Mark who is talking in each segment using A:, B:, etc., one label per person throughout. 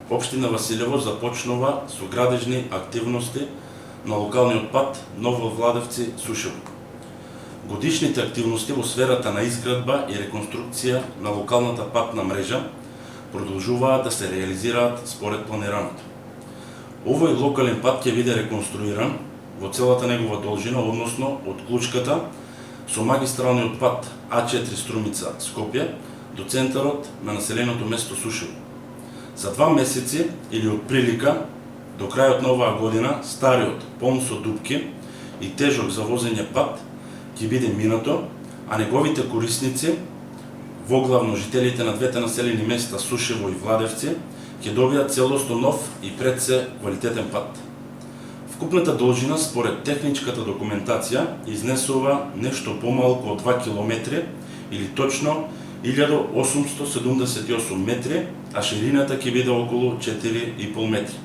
A: Општина Василево започнува со градежни активности на локалниот пат Ново Владевци-Сушево. Годишните активности во сферата на изградба и реконструкција на локалната патна мрежа продолжуваат да се реализираат според планираното. Овој локален пат ќе биде реконструиран во целата негова должина, односно од Клучката со магистралниот пат А4 Струмица Скопје до центарот на населеното место Сушево. За 2 месеци или од прилика до крајот на оваа година стариот, полн со дупки и тежок за возење пат ќе биде минато, а неговите корисници, воглавно жителите на двете населени места Сушево и Владевци, ќе добијат целосно нов и пред се квалитетен пат. Вкупната должина според техничката документација изнесува нешто помалку од 2 километри или точно 1878 метри, а ширината ќе биде околу 4,5 метри.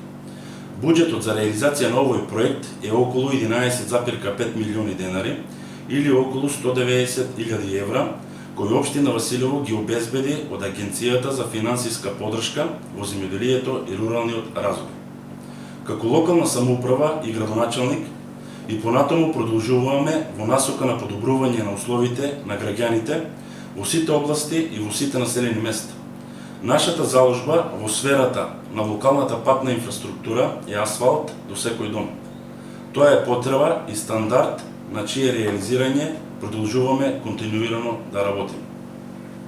A: Буџетот за реализација на овој проект е околу 11,5 милиони денари или околу 190.000 евра, кој општина Василево ги обезбеди од Агенцијата за финансиска поддршка во земјоделието и руралниот развој. Како локална самоуправа и градоначалник и понатаму продолжуваме во насока на подобрување на условите на граѓаните во сите области и во сите населени места. Нашата заложба во сферата на локалната патна инфраструктура е асфалт до секој дом. Тоа е потреба и стандард на чие реализирање продолжуваме континуирано да работиме.